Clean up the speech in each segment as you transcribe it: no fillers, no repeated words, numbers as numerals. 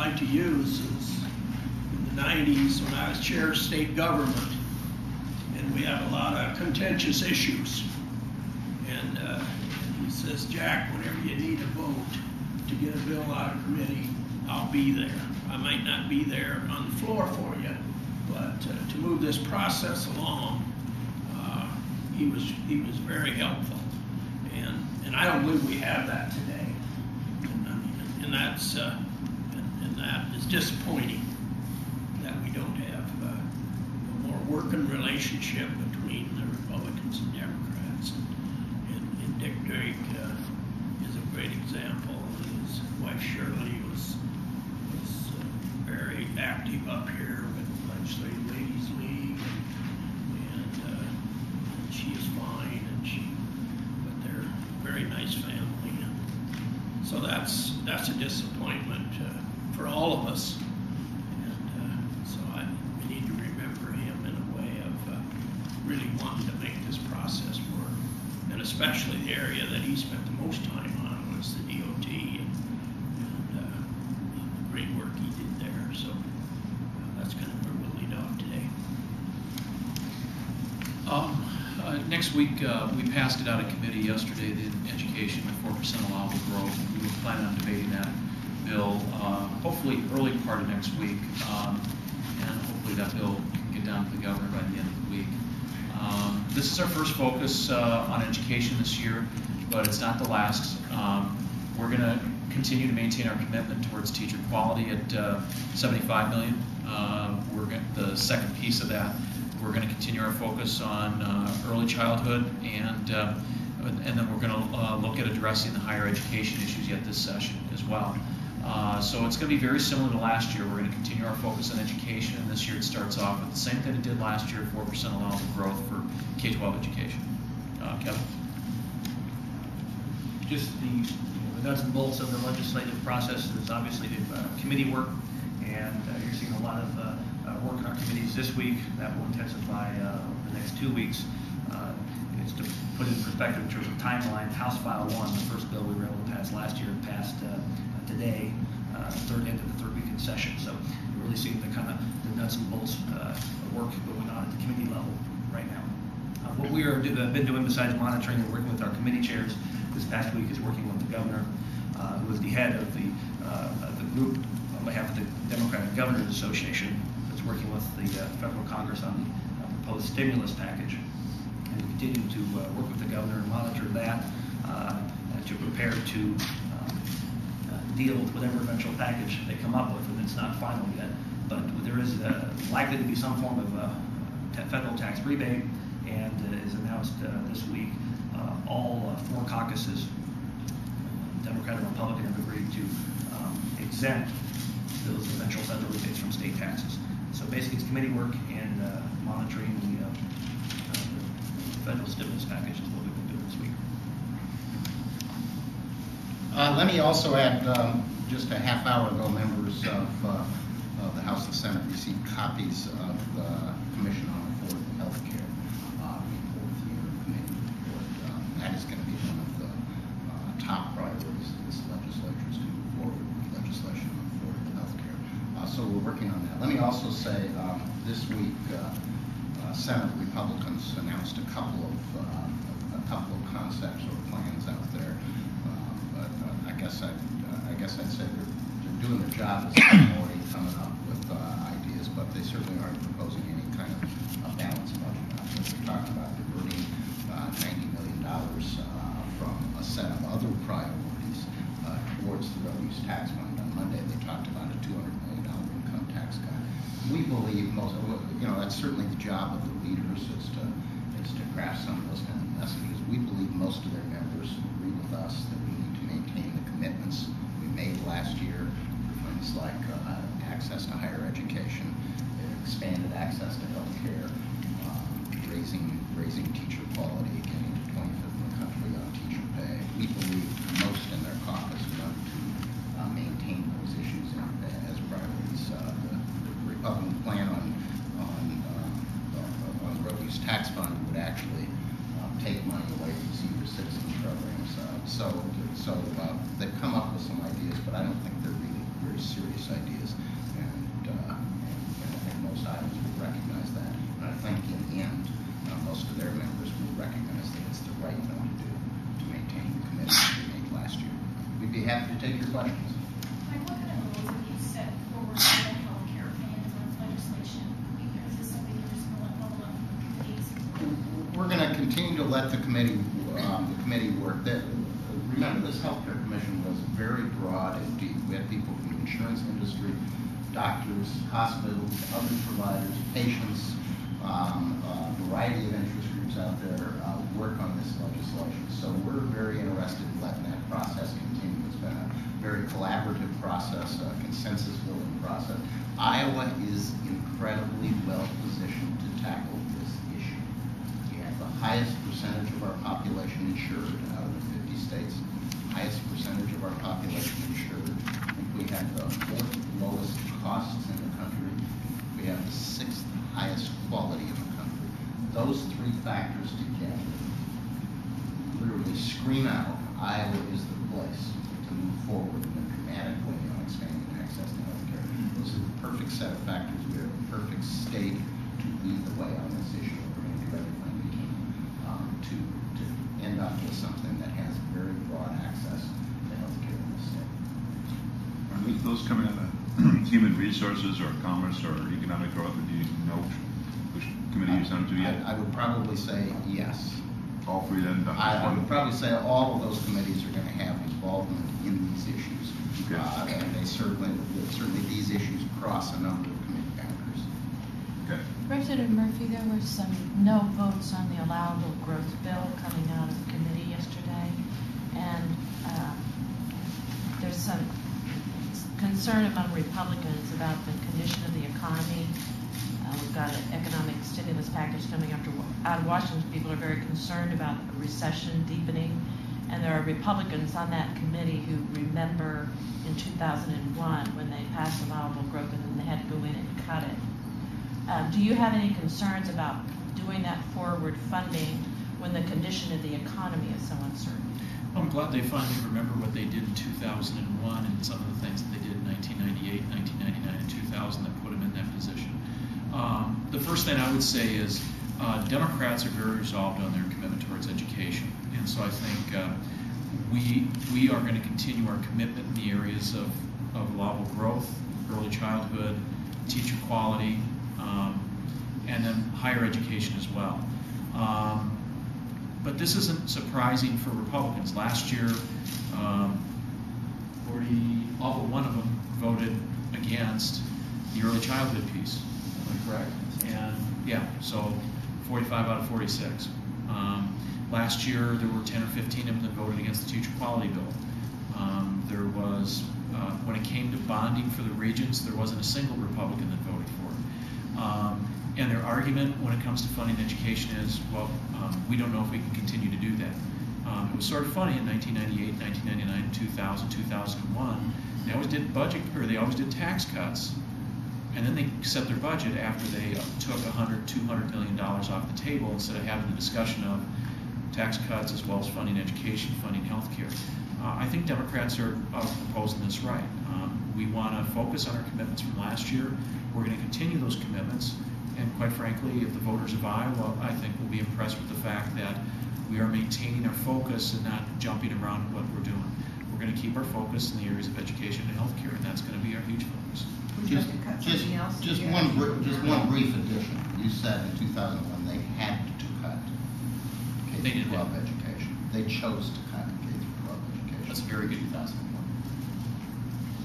like to use is in the 90s when I was chair of state government, and we had a lot of contentious issues. And he says, Jack, whenever you need a vote to get a bill out of committee, I'll be there. I might not be there on the floor for you, but to move this process along, he was very helpful. And I don't believe we have that today. And that's and that is disappointing that we don't have a more working relationship between the Republicans and Democrats. And Dick Drake is a great example. And his wife Shirley was very active up here with the Legislative Ladies League, and she is fine, but they're a very nice family. So that's a disappointment for all of us, and so we need to remember him in a way of really wanting to make this process work, and especially the area that he spent the most time on was the DOT, and the great work he did there. So that's kind of where we'll lead off today. Next week, we passed it out of committee yesterday, the education, the 4% allowable growth. We were planning on debating that bill hopefully early part of next week, and hopefully that bill can get down to the governor by the end of the week. This is our first focus on education this year, but it's not the last. We're going to continue to maintain our commitment towards teacher quality at $75 million. The second piece of that, we're going to continue our focus on early childhood, and then we're going to look at addressing the higher education issues yet this session as well. So it's going to be very similar to last year. We're going to continue our focus on education, and this year it starts off with the same thing it did last year, 4% allowable growth for K-12 education. Kevin? Just the nuts and bolts of the legislative process is obviously committee work, and you're seeing a lot of work in our committees this week that will intensify the next 2 weeks. It's to put it in perspective in terms of timeline. House File 1, the first bill we were able to pass last year, passed today, end of the third week in session. So you're really seeing the kind of the nuts and bolts work going on at the committee level right now. What we are been doing besides monitoring and working with our committee chairs this past week is working with the governor, who is the head of the group on behalf of the Democratic Governors Association that's working with the federal Congress on the proposed stimulus package. And we continue to work with the governor and monitor that to prepare to deal with whatever eventual package they come up with, and it's not final yet. But there is likely to be some form of federal tax rebate, and is announced this week. All 4 caucuses, Democrat and Republican, have agreed to exempt those eventual federal rebates from state taxes. So basically it's committee work and monitoring the federal stimulus package is what we've been doing this week. Let me also add, just a half hour ago, members of the House and Senate received copies of the Commission on Affordable Health Care report, the committee report. That is going to be one of the top priorities of this legislature, is to move forward with legislation on affordable health care. So we're working on that. Let me also say, this week, Senate Republicans announced a couple of concepts or plans out there. But I guess I'd say they're doing their job as a minority, coming up with ideas, but they certainly aren't proposing any kind of balanced budget. They're talking about diverting $90 million from a set of other priorities towards the revenues tax fund. On Monday, they talked about a $200 million income tax cut. We believe that's certainly the job of the leaders is to craft some of those kind of messages. We believe most of their members agree with us that we need to maintain the commitments we made last year for things like access to higher education, expanded access to health care, raising teacher quality, getting to 25th in the country on teacher pay. We believe most in their caucus want to maintain those issues as priorities. The Republican plan on the revenues tax fund would actually take money away from senior citizen programs. So they've come up with some ideas, but I don't think they're really very serious ideas. continue to let the committee work. Remember, this healthcare commission was very broad and deep. We had people from the insurance industry, doctors, hospitals, other providers, patients, a variety of interest groups out there work on this legislation. So we're very interested in letting that process continue. It's been a very collaborative process, a consensus-building process. Iowa is incredibly well positioned to tackle this issue. We have the highest percentage of our population insured out of the 50 states, highest percentage of our population insured. I think we have the 4th lowest costs in the country. We have the 6th highest quality in the country. Those 3 factors together literally scream out, Iowa is the place to move forward in a dramatic way on expanding access to health care. Those are the perfect set of factors. We are the perfect state to lead the way on this issue. We're going to do everything we can to end up with something that has very broad access to health care in the state. Are those coming out of human resources or commerce or economic growth? Or do you know which committee you sent to yet? I would probably say yes. All 3 then? I would probably say all of those committees are going to have involvement in these issues. Okay. And they certainly these issues cross a number of committee boundaries. Okay. Representative Murphy, there were some no votes on the allowable growth bill coming out of the committee yesterday, and there's some concern among Republicans about the condition of the economy. We've got an economic stimulus package coming out of Washington. People are very concerned about a recession deepening, and there are Republicans on that committee who remember in 2001 when they passed allowable growth and then they had to go in and cut it. Do you have any concerns about doing that forward funding when the condition of the economy is so uncertain? I'm glad they finally remember what they did in 2001 and some of the things that they did in 1998, 1999, and 2000 that put them in that position. The first thing I would say is Democrats are very resolved on their commitment towards education, and so I think we are going to continue our commitment in the areas of allowable growth, early childhood, teacher quality, and then higher education as well. But this isn't surprising for Republicans. Last year, all but one of them voted against the early childhood piece. Am I correct? And yeah, so 45 out of 46. Last year, there were 10 or 15 of them that voted against the teacher quality bill. There was, when it came to bonding for the regions, there wasn't a single Republican that voted for it. And their argument when it comes to funding education is, well, we don't know if we can continue to do that. It was sort of funny in 1998, 1999, 2000, 2001. They always did they always did tax cuts, and then they set their budget after they took $100, $200 million off the table instead of having the discussion of tax cuts as well as funding education, funding health care. I think Democrats are proposing this right. We want to focus on our commitments from last year. We're going to continue those commitments. And quite frankly, if the voters of Iowa, I think, will be impressed with the fact that we are maintaining our focus and not jumping around what we're doing. We're going to keep our focus in the areas of education and healthcare, and that's going to be our huge focus. Just one brief addition. You said in 2001 they had to cut K-12 education. They chose to cut K-12 education. That's a very good 2001.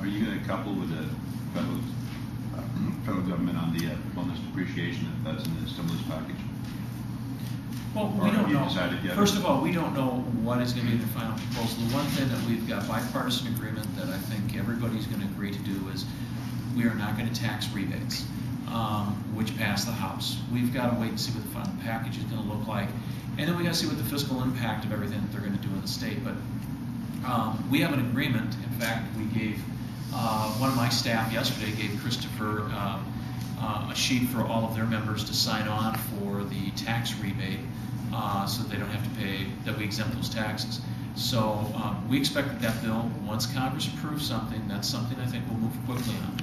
Are you going to couple with the federal government on the bonus depreciation that's in the stimulus package? Well, Or we have don't you know. decided yet? First of all, we don't know what is going to be the final proposal. The one thing that we've got bipartisan agreement that I think everybody's going to agree to do is we are not going to tax rebates, which passed the House. We've got to wait and see what the final package is going to look like. And then we got to see what the fiscal impact of everything that they're going to do in the state. But we have an agreement. In fact, we gave one of my staff yesterday gave Christopher a sheet for all of their members to sign on for the tax rebate so they don't have to pay, that we exempt those taxes. So we expect that bill, once Congress approves something, that's something I think we'll move quickly on.